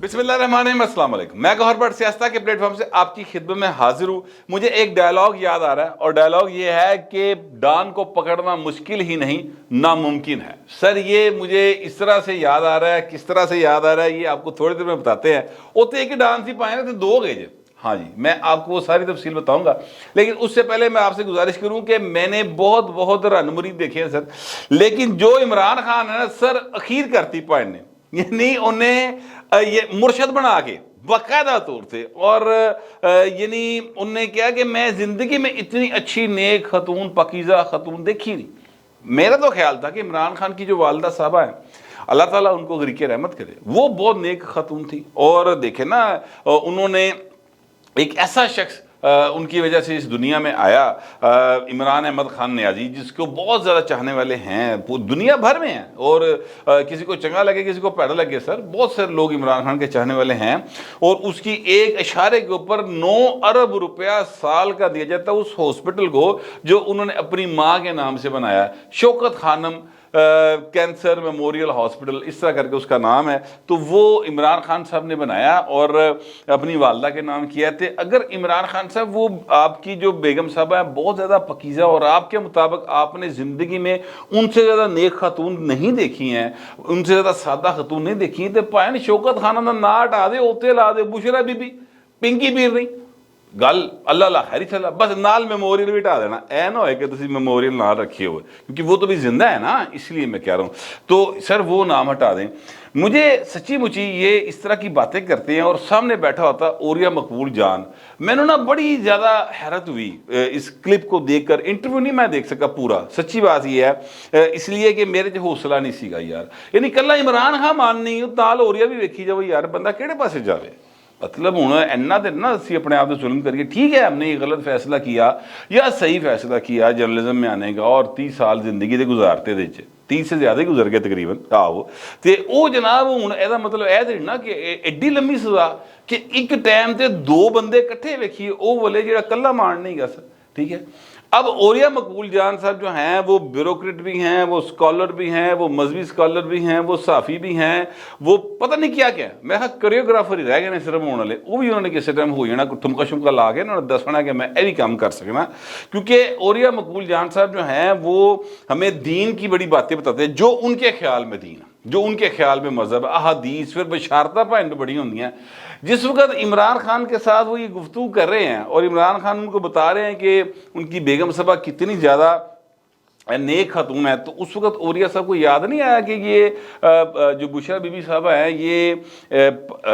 बिस्मिल्लाहिर्रहमानिर्रहीम, अस्सलाम वालेकुम। मैं गौहर भट्ट सियासत के प्लेटफॉर्म से आपकी खिदमत में हाजिर हूँ। मुझे एक डायलॉग याद आ रहा है और डायलॉग ये है कि डॉन को पकड़ना मुश्किल ही नहीं नामुमकिन है। सर ये मुझे इस तरह से याद आ रहा है, किस तरह से याद आ रहा है ये आपको थोड़ी देर में बताते हैं। होते एक ही डांस ही पाए ना थे दो गए। हाँ जी, मैं आपको वो सारी तफसील बताऊंगा, लेकिन उससे पहले मैं आपसे गुजारिश करूं कि मैंने बहुत बहुत रन मुरीद देखे हैं सर, लेकिन जो इमरान खान है ना सर, अखीर करती पॉइंट ने यानी उन्हें ये मुर्शद बना के बाकायदा तौर से, और यानी उनने क्या कि मैं जिंदगी में इतनी अच्छी नेक खतून, पकीज़ा खतून देखी नहीं। मेरा तो ख्याल था कि इमरान खान की जो वालदा साहबा है, अल्लाह ताला उनको गरीके रहमत करे, वो बहुत नेक खतून थी। और देखे ना, उन्होंने एक ऐसा शख्स उनकी वजह से इस दुनिया में आया, इमरान अहमद खान नियाज़ी, जिसको बहुत ज़्यादा चाहने वाले हैं दुनिया भर में हैं, और किसी को चंगा लगे किसी को पैड़ा लगे सर, बहुत सारे लोग इमरान खान के चाहने वाले हैं। और उसकी एक इशारे के ऊपर 9 अरब रुपया साल का दिया जाता है उस हॉस्पिटल को जो उन्होंने अपनी माँ के नाम से बनाया, Shaukat Khanum cancer memorial hospital, इस तरह करके उसका नाम है। तो वो इमरान खान साहब ने बनाया और अपनी वालदा के नाम किया थे। अगर इमरान खान साहब, वो आपकी जो बेगम साहबा है बहुत ज़्यादा पकीज़ा, और आपके मुताबिक आपने ज़िंदगी में उनसे ज़्यादा नेक खतून नहीं देखी हैं, उनसे ज़्यादा सादा खतून नहीं देखी हैं, तो पाए शौकत खानम का ना हटा दे, उत्ते ला दे बुशरा बीबी, पिंकी पीर नहीं गल अल्लाह ला खैरी चला, बस नाल मेमोरियल भी हटा देना। ऐ ना हो कि तुम मेमोरियल ना रखे हुए, क्योंकि वो तो भी जिंदा है ना, इसलिए मैं कह रहा हूँ। तो सर वो नाम हटा दें। मुझे सच्ची मुची ये इस तरह की बातें करते हैं और सामने बैठा होता ओरिया मकबूल जान, मैंने ना बड़ी ज़्यादा हैरत हुई इस क्लिप को देखकर। इंटरव्यू नहीं मैं देख सका पूरा, सच्ची बात ये है, इसलिए कि मेरे जो हौसला नहीं सीगा यार, यानी कला इमरान खान मान नहीं ताल ओरिया भी वेखी जाओ यार, बंदा किहड़े पासे जावे। मतलब हूँ इन्ना दिन ना असी अपने आप को जुल्म करिए, ठीक है हमने ये गलत फैसला किया या सही फैसला किया जर्नलिज्म में आने का, और 30 साल जिंदगी के गुजारते 30 से ज्यादा ही गुजर गए तकरीबन। आओ तो वो जनाब हूँ एदा मतलब यह तो ना कि एड्डी लंबी सजा कि एक टाइम से 2 बंदे इकट्ठे वेखिए, वो वाले जो कला मान नहीं गा सर, ठीक है। अब ओरिया मकबूल जान साहब जो हैं वो ब्यूरोक्रेट भी हैं, वो स्कॉलर भी हैं, वो मजहबी स्कॉलर भी हैं, वो साफ़ी भी हैं, वो पता नहीं क्या क्या, मैं कोरियोग्राफर ही रह गए सिर्फ होने वाले, वो भी उन्होंने किसी टाइम हो जाना ठुमका शुमका ला के उन्होंने दसना कि मैं ये भी काम कर सकना। क्योंकि ओरिया मकबूल जान साहब जो हैं वो हमें दीन की बड़ी बातें बताते हैं, जो उनके ख्याल में दीन है, जो उनके ख्याल में मजहब, अहादीस, फिर बशारता भाई बड़ी होंगी हैं। जिस वक्त इमरान खान के साथ वो ये गुफ्तगू कर रहे हैं और इमरान खान उनको बता रहे हैं कि उनकी बेगम साहबा कितनी ज़्यादा नेक खतून है, तो उस वक्त ओरिया साहब को याद नहीं आया कि ये जो बुशरा बीबी साहबा हैं ये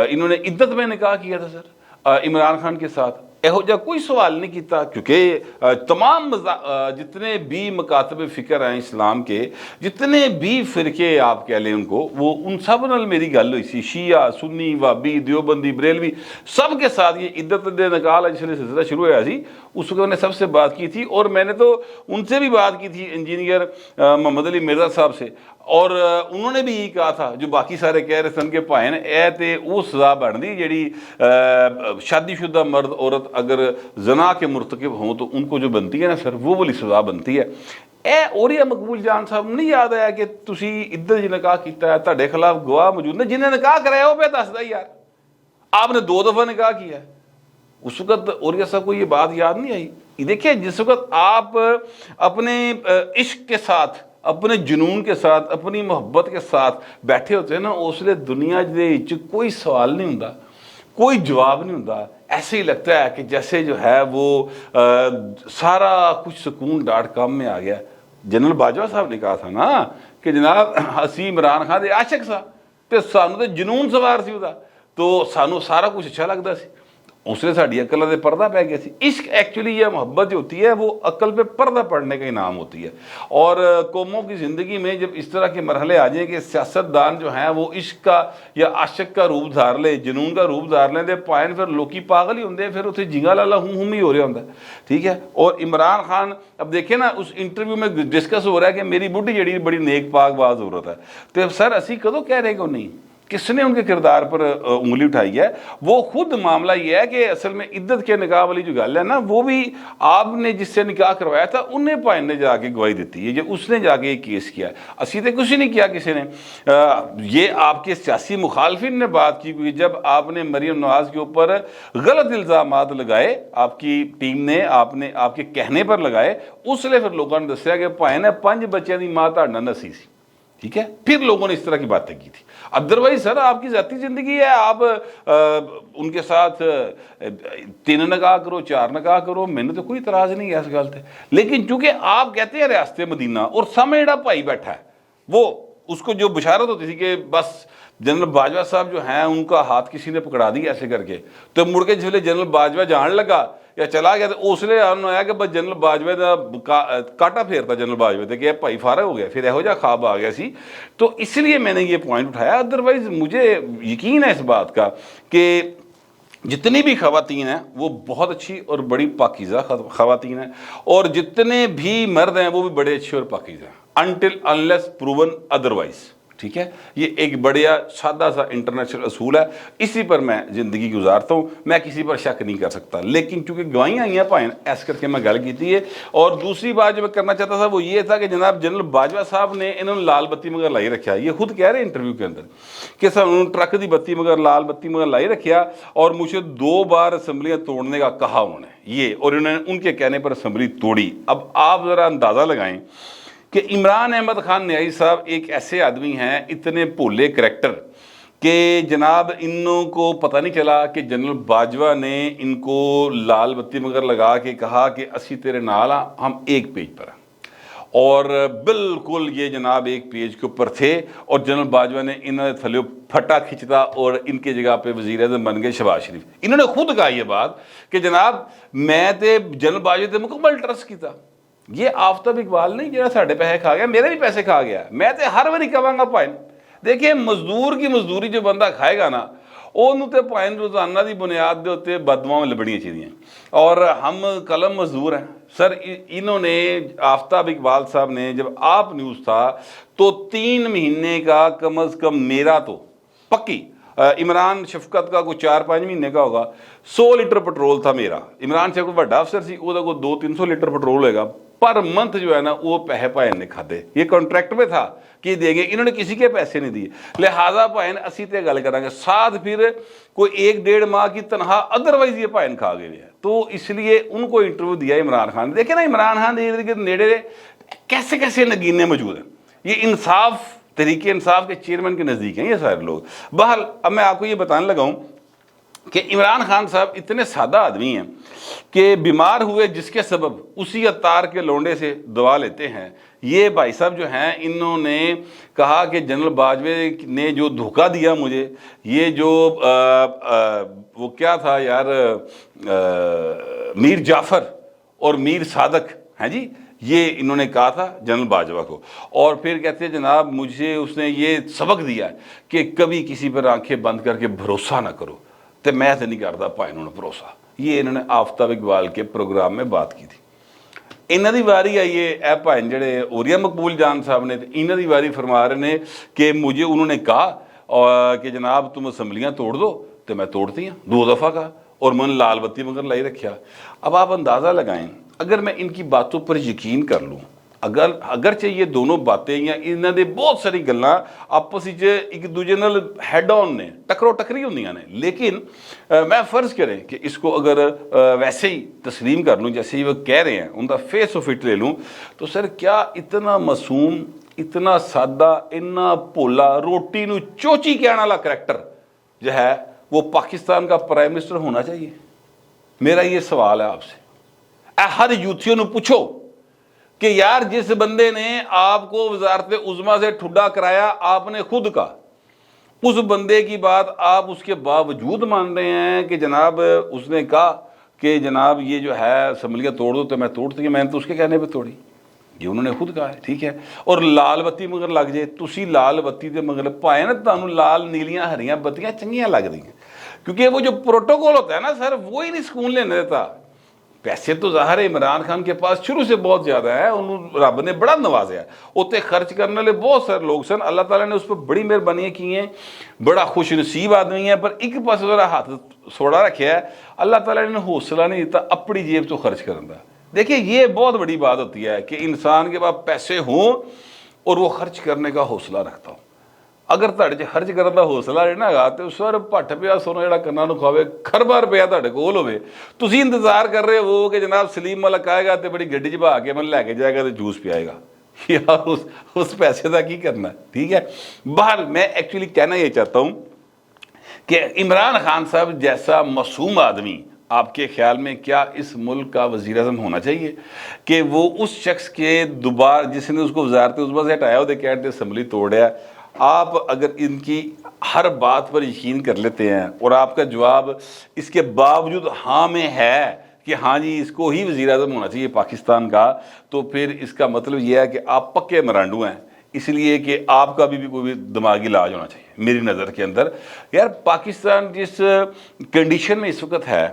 इन्होंने इद्दत में निकाह किया था सर इमरान खान के साथ। एहो जा कोई सवाल नहीं किया, क्योंकि तमाम जितने भी मकातब फ़िक्र हैं इस्लाम के, जितने भी फ़िरके आप कह लें उनको, वो उन सब नाल मेरी गल हुई सी, शिया सुन्नी वाबी देवबंदी बरेलवी सब के साथ ये इद्दत दे निकाल जिसने सिलसिला शुरू होया सी, उस वक्त मैंने सबसे बात की थी। और मैंने तो उनसे भी बात की थी, इंजीनियर मोहम्मद अली मिर्ज़ा साहब से, और उन्होंने भी यही कहा था जो बाकी सारे कह रहे सन के भाई ने ए ते वो सज़ा बनती जी शादीशुदा मर्द औरत अगर जना के मुर्तकिब हों तो उनको जो बनती है ना सर, वो वाली सज़ा बनती है। ए ओरिया मकबूल जान साहब नहीं याद आया कि तुसी इधर जी निकाह किया है, तुहाडे खिलाफ गवाह मौजूद ने, जिन्हें निकाह कराया वो पे दसदा यार आपने 2 दफ़ा निकाह किया है। उस वक्त ओरिया साहब को ये बात याद नहीं आई। देखिए जिस वक्त आप अपने इश्क के साथ, अपने जुनून के साथ, अपनी मोहब्बत के साथ बैठे होते हैं ना, उसलिए दुनिया के कोई सवाल नहीं होता, कोई जवाब नहीं होता। ऐसे ही लगता है कि जैसे जो है वो सारा कुछ सुकून .com में आ गया। जनरल बाजवा साहब ने कहा था ना कि जनाब असी इमरान खान दे आशिक सा ते सानू तो जुनून सवार सी, तो सानू सारा कुछ अच्छा लगता सी, उसने साड़ी अकल से पर्दा पै गया सी। इश्क एक्चुअली यह मोहब्बत जो होती है वो अकल पे पर्दा पड़ने का इनाम होती है। और कौमों की ज़िंदगी में जब इस तरह के मरहले आ जाए कि सियासतदान जो हैं वो इश्क का या आशिक का रूप धार ले, जुनून का रूप धार लें, तो पायन फिर लोग पागल ही होंगे, फिर उसे जिंगा लाला हूँ ही हो रहा होंगे, ठीक है। और इमरान खान अब देखे ना उस इंटरव्यू में डिस्कस हो रहा है कि मेरी बुढ़ी जड़ी बड़ी नेक पाक बाज औरत है, तो सर असी कदों कह रहे को नहीं किस ने उनके किरदार पर उंगली उठाई है। वो खुद मामला ये है कि असल में इद्दत के निकाह वाली जो गल है ना, वो भी आपने जिससे निकाह करवाया था उन्हें भाई ने जाके गवाही दी है, जो उसने जाके ये केस किया। असी तो कुछ नहीं किया किसी ने। ये आपके सियासी मुखालफिन ने बात की, क्योंकि जब आपने मरियम नवाज के ऊपर गलत इल्ज़ामात लगाए, आपकी टीम ने आपने आपके कहने पर लगाए, उसलिए फिर लोगों ने दसिया कि भाई ने 5 बच्चों की मां ताड़ना नसी सी, ठीक है। फिर लोगों ने इस तरह की बातें की थी। अदरवाइज सर आपकी जाती जिंदगी है, आप उनके साथ 3 निकाह करो, 4 निकाह करो, मैंने तो कोई इतराज नहीं है इस गल से। लेकिन चूंकि आप कहते हैं रियासत मदीना, और सामने जो भाई बैठा है वो, उसको जो बशारत होती थी कि बस जनरल बाजवा साहब जो हैं उनका हाथ किसी ने पकड़ा दिया ऐसे करके, तो मुड़ के जिसले जनरल बाजवा जान लगा या चला गया, तो उसने आया कि बस जनरल बाजवे का काटा फेरता जनरल बाजवे थे कि भाई फारग हो गया, फिर यहो जिहा ख्वाब आ गया सी। तो इसलिए मैंने ये पॉइंट उठाया। अदरवाइज मुझे यकीन है इस बात का कि जितनी भी खवातीन हैं वो बहुत अच्छी और बड़ी पाकीज़ा खवातीन हैं, और जितने भी मर्द हैं वो भी बड़े अच्छे और पाकीज़ा हैं, अनटिल अनलेस प्रूवन अदरवाइज, ठीक है। ये एक बढ़िया सादा सा इंटरनेशनल असूल है, इसी पर मैं ज़िंदगी गुजारता हूँ, मैं किसी पर शक नहीं कर सकता। लेकिन चूंकि गवाहियाँ आई हैं भाई ऐस करके मैं गल की थी। और दूसरी बात जो मैं करना चाहता था वो ये था कि जनाब जनरल बाजवा साहब ने इन्होंने लाल बत्ती मगर लाई रखा। ये खुद कह रहे हैं इंटरव्यू के अंदर कि सर उन्होंने ट्रक की बत्ती मगर लाल बत्ती मगर लाई रखा, और मुझे 2 बार असम्बलियाँ तोड़ने का कहा उन्होंने ये, और उन्होंने उनके कहने पर असम्बली तोड़ी। अब आप ज़रा अंदाज़ा लगाएं कि इमरान अहमद खान न्याई साहब एक ऐसे आदमी हैं, इतने भोले करैक्टर, कि जनाब इन्हों को पता नहीं चला कि जनरल बाजवा ने इनको लाल बत्ती मगर लगा के कहा कि असी तेरे नाल हाँ, हम एक पेज पर हैं, और बिल्कुल ये जनाब एक पेज के ऊपर थे, और जनरल बाजवा ने इन्होंने थले फटा खिंचता और इनके जगह पे वज़ीर आज़म बन गए शहबाज शरीफ। इन्होंने खुद कहा ये बात कि जनाब मैं तो जनरल बाजवा से मुकम्मल ट्रस्ट किया, ये आफ्ताब इकबाल नहीं जो साढ़े पैसे खा गया, मेरे भी पैसे खा गया। मैं तो हर बारी कहांगा भाई देखिए मजदूर की मजदूरी जो बंदा खाएगा ना, ਉਹਨੂੰ ਤੇ ਭਾਵੇਂ रोजाना की बुनियाद के उत्ते बददुआवां लभणियां चाहिए। और हम कलम मजदूर हैं सर। इन्होंने आफ्ताब इकबाल साहब ने, जब आप न्यूज़ था तो 3 महीने का कम अज़ कम मेरा तो पक्की, इमरान शफकत का कोई 4-5 महीने का होगा, 100 लीटर पेट्रोल था मेरा। इमरान शफकत बड़ा अफसर सी, वो 200-300 लीटर पेट्रोल होगा पर मंथ जो है ना, वो पैसे भाई ने खाते। ये कॉन्ट्रैक्ट में था कि देंगे, इन्होंने किसी के पैसे नहीं दिए। लिहाजा भाई असी तो गल करेंगे साथ फिर कोई 1-1.5 माह की तनख्वाह अदरवाइज ये भाई खा गए हैं। तो इसलिए उनको इंटरव्यू दिया इमरान खान ने। देखे ना इमरान खान के इर्द गिर्द नेड़े कैसे कैसे नगीने मौजूद हैं। ये इंसाफ तहरीक इंसाफ के चेयरमैन के नज़दीक हैं ये सारे लोग। बहरहाल अब मैं आपको ये बताने लगा हूँ कि इमरान खान साहब इतने सादा आदमी हैं कि बीमार हुए जिसके सबब उसी अतार के लोंडे से दवा लेते हैं। ये भाई साहब जो हैं इन्होंने कहा कि जनरल बाजवे ने जो धोखा दिया मुझे, ये जो वो क्या था यार, मीर जाफ़र और मीर सादक हैं जी, ये इन्होंने कहा था जनरल बाजवा को। और फिर कहते हैं जनाब मुझे उसने ये सबक दिया कि कभी किसी पर आंखें बंद करके भरोसा ना करो, तो मैं तो नहीं करता भाई इन्होंने भरोसा। ये इन्होंने आफ्ताब इकबाल के प्रोग्राम में बात की थी। इन्हों की वारी आई है ए भाई जड़े ओरिया मकबूल जान साहब ने, तो इन्हों की वारी फरमा रहे हैं कि मुझे उन्होंने कहा कि जनाब तुम असम्बलियाँ तोड़ दो, तो मैं तोड़ती हैं 2 दफ़ा का, और मैंने लाल बत्ती मगर लाई रखा। अब आप अंदाज़ा लगाएं, अगर मैं इनकी बातों पर यकीन कर लूँ, अगरचे ये दोनों बातें या इन्हों ने बहुत सारी गल्लां आपस एक दूजे नाल हैड ऑन ने, टकरो टकरी होंदियां ने, लेकिन मैं फ़र्ज़ करें कि इसको अगर वैसे ही तस्लीम कर लूँ जैसे ही वो कह रहे हैं, उनका फेस ऑफ इट ले लूँ, तो सर क्या इतना मासूम, इतना सादा, इतना भोला, रोटी नूं चोची कहने वाला करैक्टर जो है वो पाकिस्तान का प्राइम मिनिस्टर होना चाहिए? मेरा ये सवाल है आपसे। हर यूथियों नूं पूछो कि यार जिस बंदे ने आपको वजारत उज़्मा से ठुड्डा कराया आपने खुद का, उस बंदे की बात आप उसके बावजूद मान रहे हैं कि जनाब उसने कहा कि जनाब ये जो है असम्बलियाँ तोड़ दो, तो मैं तोड़ती, मैंने तो उसके कहने पे तोड़ी, ये उन्होंने खुद कहा है, ठीक है। और लाल बत्ती मगर लग जाए, तुसी लाल बत्ती के मगर पाए ना, तुहानू लाल नीलियां हरियां बत्तियां चंगियां लग रही हैं, क्योंकि वो जो प्रोटोकॉल होता है ना सर, वो ही नहीं सुकून लेने देता। पैसे तो ज़ाहिर है इमरान खान के पास शुरू से बहुत ज़्यादा है, उन्होंने रब ने बड़ा नवाजा उत्ते खर्च करने वाले बहुत सारे लोग सन, अल्लाह ताला ने उस पर बड़ी मेहरबानियाँ की हैं, बड़ा खुश नसीब आदमी है। पर एक पास जरा हाथ सोड़ा रखे है, अल्लाह ताला ने हौसला नहीं दिता अपनी जेब तो खर्च करने का। देखिए ये बहुत बड़ी बात होती है कि इंसान के पास पैसे हों और वो खर्च करने का हौसला रखता हो। अगर तुहाडे च खर्च करने का हौसला नहीं ना तो सर भट्ट पिया सोना जिहड़ा कन्नां नूं खावे, खरबा रुपया तुहाडे कोल होवे, तुसीं इंतजार कर रहे हो कि जनाब सलीम मलक आएगा तो बड़ी गड्डी च बहा के मैनूं लैके जाएगा तो जूस पियाएगा। यार उस पैसे का की करना, ठीक है। बाहर मैं एक्चुअली कहना ये चाहता हूँ कि इमरान खान साहब जैसा मासूम आदमी आपके ख्याल में क्या इस मुल्क का वज़ीर आज़म होना चाहिए कि वो उस शख्स के दोबारा जिसने उसको वजारत उज़्मा से हटाया वो कहते असम्बली तोड़या। आप अगर इनकी हर बात पर यकीन कर लेते हैं और आपका जवाब इसके बावजूद हाँ में है कि हाँ जी इसको ही वज़ीर आज़म होना चाहिए पाकिस्तान का, तो फिर इसका मतलब यह है कि आप पक्के मरांडू हैं, इसलिए कि आपका भी कोई दिमागी इलाज होना चाहिए मेरी नज़र के अंदर। यार पाकिस्तान जिस कंडीशन में इस वक्त है,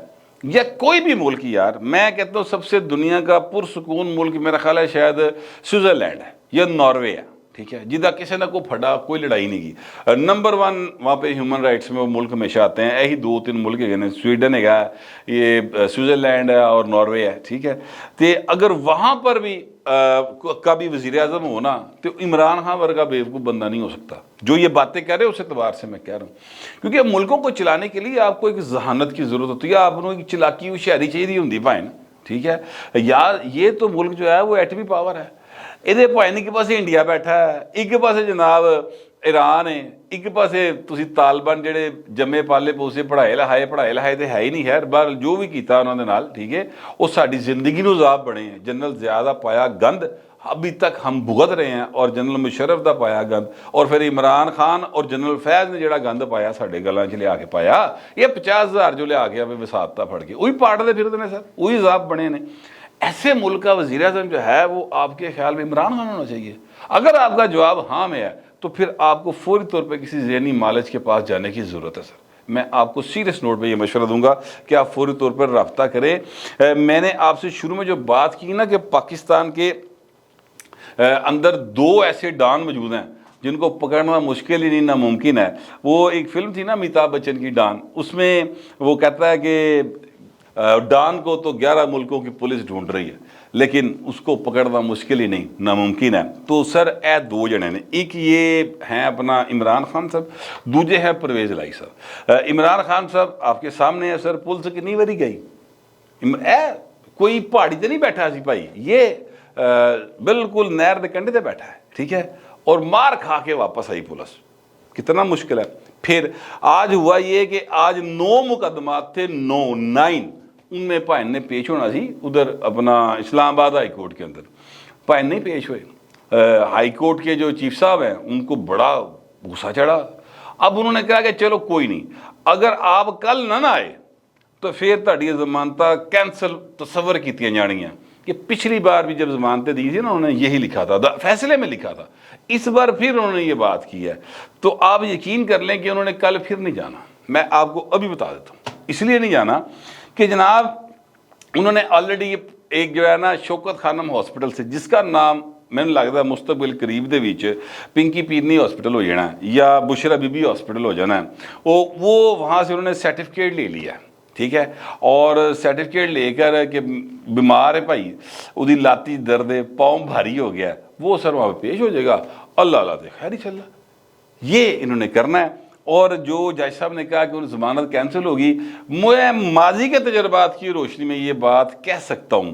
या कोई भी मुल्क, यार मैं कहता हूँ सबसे दुनिया का पुरसकून मुल्क मेरा ख्याल है शायद स्विट्ज़रलैंड है या नॉर्वे है, ठीक है, जिदा किसी ने कोई फटा कोई लड़ाई नहीं की। नंबर 1 वहाँ पे ह्यूमन राइट्स में वो मुल्क हमेशा आते हैं, यही 2-3 मुल्क है, स्वीडन है, ये स्विट्ज़रलैंड है और नॉर्वे है, ठीक है। तो अगर वहाँ पर भी का भी वज़ीर आज़म हो ना तो इमरान खान वर्गा बेवकूफ़ बंदा नहीं हो सकता जो ये बातें कह रहे हैं, उस एतबार से मैं कह रहा हूँ। क्योंकि मुल्कों को चलाने के लिए आपको एक जहानत की ज़रूरत होती है, आपको एक चलाकी होशियारी चाहिए होंगी भाई ना, ठीक है यार। ये तो मुल्क जो है वो एटमी पावर है, ਇਹਦੇ ਭਾਈ के पास इंडिया बैठा है, एक पास जनाब ईरान है, एक पास तुसी तालिबान जेडे जम्मे पाले पोसे पढ़ाए लिखाए तो है ही नहीं। खैर बार जो भी किया उन्होंने नाल, ठीक है, वो साडी जिंदगी नूं ज़ाब बने हैं। जनरल ज़िया पाया गंद अभी तक हम भुगत रहे हैं और जनरल मुशर्रफ का पाया गंद, और फिर इमरान खान और जनरल फैज़ ने जो गंद पाया साढ़े गलों च लिया के पाया, ये 50,000 जो लिया के विसाता फड़ के वही पाटते फिरते हैं सर, वही ज़ाब बने ने। ऐसे मुल्क का वज़ीर आज़म जो है वो आपके ख्याल में इमरान खान होना चाहिए? अगर आपका जवाब हाँ में है तो फिर आपको फौरी तौर पे किसी ज़हनी मालिज के पास जाने की ज़रूरत है सर। मैं आपको सीरियस नोट पे ये मशवरा दूंगा कि आप फौरी तौर पर रब्ता करें। मैंने आपसे शुरू में जो बात की ना कि पाकिस्तान के अंदर 2 ऐसे डॉन मौजूद हैं जिनको पकड़ना मुश्किल ही नहीं नामुमकिन है। वो एक फिल्म थी ना अमिताभ बच्चन की डॉन, उसमें वो कहता है कि डॉन को तो 11 मुल्कों की पुलिस ढूंढ रही है लेकिन उसको पकड़ना मुश्किल ही नहीं नामुमकिन है। तो सर ए 2 जने ने, एक ये हैं अपना इमरान खान साहब, दूजे हैं परवेज़ लाई साहब। इमरान खान साहब आपके सामने है सर, पुलिस कितनी बारी गई, कोई पहाड़ी तो नहीं बैठा सी भाई, ये बिल्कुल नहर के कंढे ते बैठा है, ठीक है, और मार खा के वापस आई पुलिस। कितना मुश्किल है। फिर आज हुआ ये कि आज 9 मुकदमात थे, 9 उनमें भाई ने पेश होना सी उधर अपना इस्लामाबाद हाई कोर्ट के अंदर, भाई नहीं पेश हुए। हाई कोर्ट के जो चीफ साहब हैं उनको बड़ा गुस्सा चढ़ा। अब उन्होंने कहा कि चलो कोई नहीं, अगर आप कल ना आए तो फिर तुहाडी जमानतां कैंसल तस्वर की जानियां। कि पिछली बार भी जब जमानतें दी थी ना उन्होंने यही लिखा था, फैसले में लिखा था, इस बार फिर उन्होंने ये बात की है। तो आप यकीन कर लें कि उन्होंने कल फिर नहीं जाना। मैं आपको अभी बता देता हूँ इसलिए नहीं जाना कि जनाब उन्होंने ऑलरेडी एक जो है ना शौकत खानम हॉस्पिटल से, जिसका नाम मैंने लगता है मुस्तकबिल करीब दे विच पिंकी पीरनी हॉस्पिटल हो जाना है या बुशरा बीबी हॉस्पिटल हो जाना है, वो वहाँ से उन्होंने सर्टिफिकेट ले लिया है, ठीक है। और सर्टिफिकेट लेकर कि बीमार है भाई, उसकी लाती दर्द है, पाँव भारी हो गया, वो सर वहाँ पे पेश हो जाएगा, अल्लाह अल्लाह दे खैर ही चल रहा। ये इन्होंने करना है। और जो जज साहब ने कहा कि उन जमानत कैंसिल होगी, मैं माजी के तजर्बात की रोशनी में ये बात कह सकता हूँ,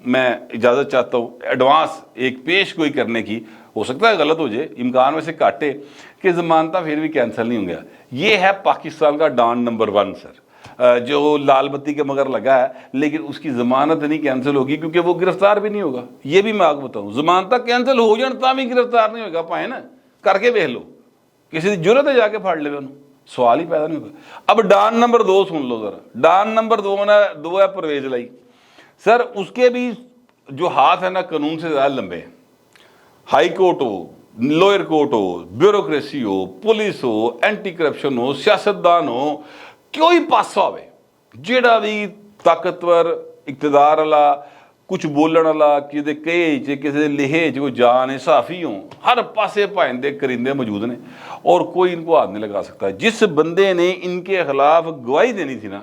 मैं इजाज़त चाहता हूँ एडवांस एक पेश गोई करने की, हो सकता है गलत हो जाए, इम्कान में से काटे कि जमानत फिर भी कैंसिल नहीं होंगे। ये है पाकिस्तान का डॉन नंबर 1 सर, जो लाल बत्ती के मगर लगा है लेकिन उसकी जमानत नहीं कैंसिल होगी क्योंकि वो गिरफ्तार भी नहीं होगा। ये भी मैं आपको बताऊँ, जमानत कैंसिल हो जाए तो भी गिरफ्तार नहीं होगा, पाए ना करके देख लो, किसी की जरूरत है जाके फाड़ ले, सवाल ही पैदा नहीं होगा। अब डॉन नंबर 2 सुन लो जरा। डॉन नंबर 2 है परवेज़ लाई सर, उसके भी जो हाथ है ना कानून से ज़्यादा लंबे हैं। हाई कोर्ट हो, लोअर कोर्ट हो, ब्यूरोक्रेसी हो, पुलिस हो, एंटी करप्शन हो, सियासतदान हो, कोई पासा हो, जेड़ा भी ताकतवर اقتدار والا کچھ بولن والا کسی کہے کسی لہے جو جان صحافی ہوں ہر پاسے پائندے کرندے موجود نے اور کوئی ان کو ہاتھ نہیں لگا سکتا. جس بندے نے ان کے خلاف گواہی دینی تھی نا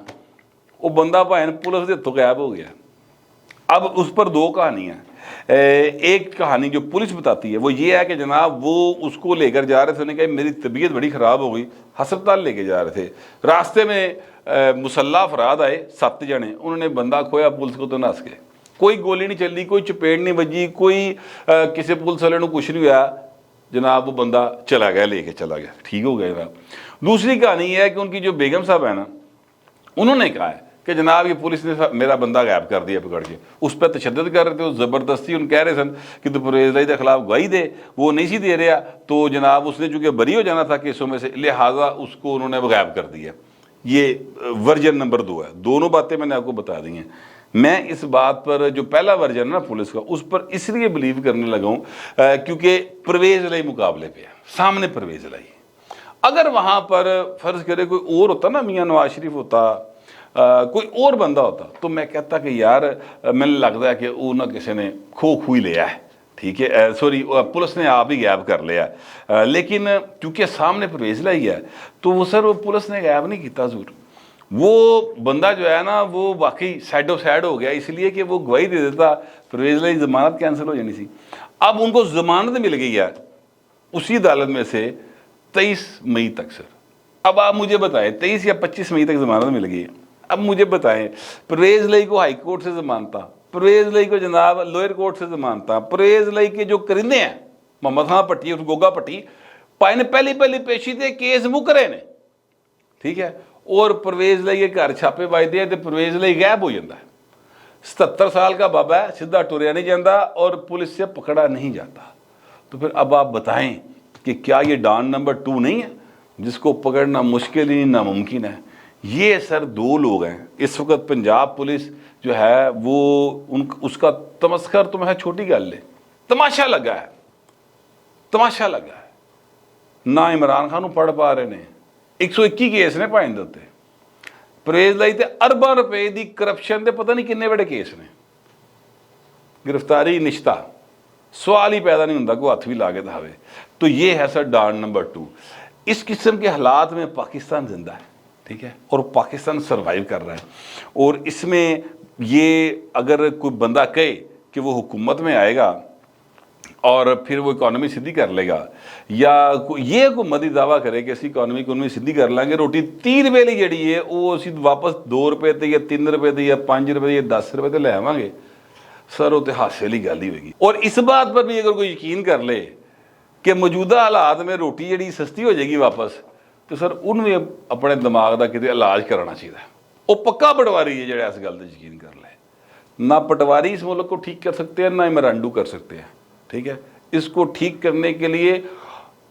وہ بندہ بھائن پولیس کے ہاتھوں غائب ہو گیا. اب اس پر دو کہانیاں ہیں. ایک کہانی جو پولیس بتاتی ہے وہ یہ ہے کہ جناب وہ اس کو لے کر جا رہے تھے, انہوں نے کہا میری طبیعت بڑی خراب ہو گئی, ہسپتال لے کے جا رہے تھے, راستے میں مسلح افراد آئے 7 جنے, انہوں نے بندہ کھویا, پولیس کو تو نس کے, کوئی گولی نہیں چلی, کوئی چپیڑ نہیں بجی, کوئی کسی پولیس والے کو کچھ نہیں ہوا جناب, وہ بندہ چلا گیا, لے کے چلا گیا, ٹھیک ہو گیا جناب. دوسری کہانی یہ ہے کہ ان کی جو بیگم صاحب ہے نا انہوں نے کہا ہے کہ جناب یہ پولیس نے میرا بندہ غائب کر دیا پکڑ کے, اس پہ تشدد کر رہے تھے, زبردستی ان کہہ رہے سن کہ تو پرویز لائی کے خلاف گواہی دے, وہ نہیں سی دے رہا, تو جناب اس نے چونکہ بری ہو جانا تھا کیسوں میں سے, لہٰذا اس کو انہوں نے غائب کر دیا. یہ ورژن نمبر 2 ہے. دونوں باتیں میں نے آپ کو بتا دی ہیں. میں اس بات پر جو پہلا ورژن ہے نا پولیس کا, اس پر اس لیے بلیو کرنے لگا ہوں کیونکہ پرویز لائی مقابلے پہ ہے, سامنے پرویز لائی. اگر وہاں پر فرض کرے کوئی اور ہوتا نا, میاں نواز شریف ہوتا, کوئی اور بندہ ہوتا, تو میں کہتا کہ یار میں لگتا ہے کہ وہ نہ کسی نے کھوئی لیا ہے, ٹھیک ہے, سوری پولیس نے آپ ہی غائب کر لیا, لیکن کیونکہ سامنے پرویز لائی ہے تو وہ سر وہ پولیس نے غائب نہیں کیتا ضرور. وہ بندہ جو ہے نا وہ واقعی سائڈ آف سائڈ ہو گیا, اس لیے کہ وہ گواہی دے دیتا پرویز لائی ضمانت کینسل ہو جانی سی. اب ان کو ضمانت مل گئی ہے اسی عدالت میں سے 23 مئی تک. سر اب آپ مجھے بتائیں 23 یا 25 مئی تک ضمانت مل گئی ہے, اب مجھے بتائیں پرویز لائی کو ہائی کورٹ سے ضمانتا, پرویز لائی کو جناب لوئر کورٹ سے ضمانتا, پرویز لائی کے جو کرندے ہیں محمد خان پٹی اور گوگا پٹی پائے نے پہلی پیشی تے کیس مکرے نے, ٹھیک ہے, اور پرویز لائی کے گھر چھاپے بجتے ہیں تو پرویز لائی غائب ہو جاتا ہے. 77 سال کا بابا ہے, سیدھا ٹریا نہیں جاتا اور پولیس سے پکڑا نہیں جاتا. تو پھر اب آپ بتائیں کہ کیا یہ ڈان نمبر 2 نہیں ہے جس کو پکڑنا مشکل ہی ناممکن ہے. یہ سر 2 لوگ ہیں اس وقت. پنجاب پولیس جو ہے وہ اس کا تمسخر تو میں چھوٹی گل ہے, تماشا لگا ہے, تماشا لگا ہے. نہ عمران خان پڑھ پا رہے ہیں, 121 کیس نے پائیں دیتے, پرویز لائی تے ارباں روپے دی کرپشن دے پتہ نہیں کنے بڑے کیس نے, گرفتاری نشتہ, سوال ہی پیدا نہیں ہوتا, کوئی ہاتھ بھی لا کے دھاوے. تو یہ ہے سر ڈان نمبر 2. اس قسم کے حالات میں پاکستان زندہ ہے, ٹھیک ہے, اور پاکستان سروائیو کر رہا ہے. اور اس میں یہ اگر کوئی بندہ کہے کہ وہ حکومت میں آئے گا اور پھر وہ اکانومی سیدھی کر لے گا, یا یہ حکومتی دعویٰ کرے کہ اسی اکانومی سیدھی کر لیں گے, روٹی 30 روپے لی جڑی ہے وہ اسی واپس 2 روپے تے یا 3 روپے تے یا 5 روپے یا 10 روپے تے لے آواں گے, سر وہ تو ہاسے والی گل ہی ہوگی. اور اس بات پر بھی اگر کوئی یقین کر لے کہ موجودہ حالات میں روٹی جڑی سستی ہو جائے گی واپس, تو سر ان میں اپنے دماغ کا کتے علاج کرانا چاہیے. وہ پکا پٹواری ہے جڑے اس گل تے یقین کر لے. نہ پٹواری اس ملک کو ٹھیک کر سکتے ہیں, نہ میرانڈو کر سکتے ہیں, ٹھیک ہے. اس کو ٹھیک کرنے کے لیے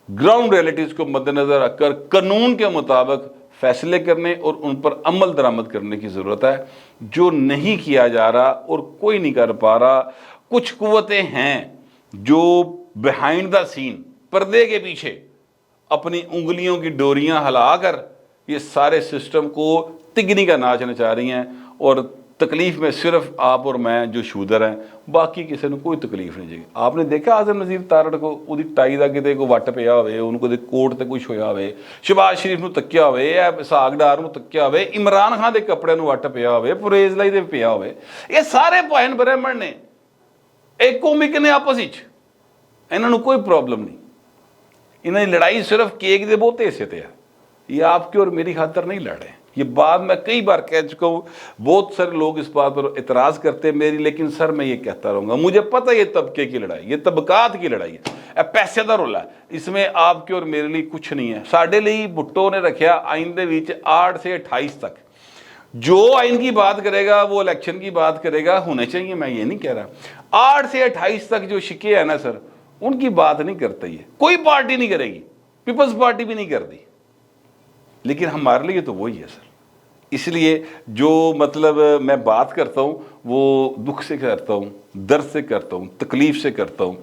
گراؤنڈ ریئلٹیز کو مد نظر رکھ کر قانون کے مطابق فیصلے کرنے اور ان پر عمل درآمد کرنے کی ضرورت ہے, جو نہیں کیا جا رہا اور کوئی نہیں کر پا رہا. کچھ قوتیں ہیں جو بیہائنڈ دا سین, پردے کے پیچھے اپنی انگلیوں کی ڈوریاں ہلا کر یہ سارے سسٹم کو تگنی کا ناچ نچا رہی ہیں, اور تکلیف میں صرف آپ اور میں جو شودر ہیں, باقی کسی نے کوئی تکلیف نہیں جائے. آپ نے دیکھا اعظم نذیر تارڑ کو وہی ٹائی کا کتے کو وٹ پیا ہوئے, ان کو کوٹ تے کچھ ہویا ہوئے, شہباز شریف نو تکیا ہوئے, اسحاق ڈار نو تکیا ہوئے, عمران خان دے کپڑے نو وٹ پیا ہوئے, پرویز لائی دے پیا ہوئے. یہ سارے پوائن برہمن نے, ایک کومک نے آپس وچ, انہاں نو کوئی پرابلم نہیں. انہاں دی لڑائی صرف کیک دے بہتے حصے تے ہے. یہ آپ کی اور میری خاطر نہیں لڑ رہے. یہ بات میں کئی بار کہہ چکا ہوں, بہت سارے لوگ اس بات پر اعتراض کرتے ہیں میری, لیکن سر میں یہ کہتا رہوں گا, مجھے پتہ یہ طبقے کی لڑائی, یہ طبقات کی لڑائی ہے, پیسے دا رولا ہے. اس میں آپ کے اور میرے لیے کچھ نہیں ہے. ساڈے لیے بھٹو نے رکھیا آئین دے وچ 8 سے 28 تک. جو آئین کی بات کرے گا وہ الیکشن کی بات کرے گا, ہونے چاہیے, میں یہ نہیں کہہ رہا. 8 سے 28 تک جو شکے ہیں نا سر, ان کی بات نہیں کرتا, یہ کوئی پارٹی نہیں کرے گی, پیپلز پارٹی بھی نہیں کرتی, لیکن ہمارے لیے تو وہی ہے سر. اس لیے جو مطلب میں بات کرتا ہوں وہ دکھ سے کرتا ہوں, درد سے کرتا ہوں, تکلیف سے کرتا ہوں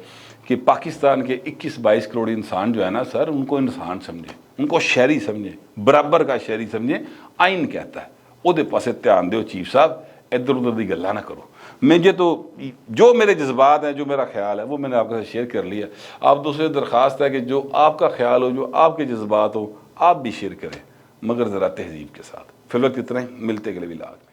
کہ پاکستان کے 21-22 کروڑ انسان جو ہے نا سر, ان کو انسان سمجھیں, ان کو شہری سمجھیں, برابر کا شہری سمجھیں. آئین کہتا ہے وہ دے پاسے دھیان دیو چیف صاحب, ادھر ادھر دی گلا نہ کرو. مجھے تو جو میرے جذبات ہیں، جو میرا خیال ہے، وہ میں نے آپ کے ساتھ شیئر کر لیا. آپ دوسرے درخواست ہے کہ جو آپ کا خیال ہو، جو آپ کے جذبات ہو، آپ بھی شیئر کریں، مگر ذرا تہذیب کے ساتھ. فی الوقت اتنا ہی، ملتے اگلے ولاگ.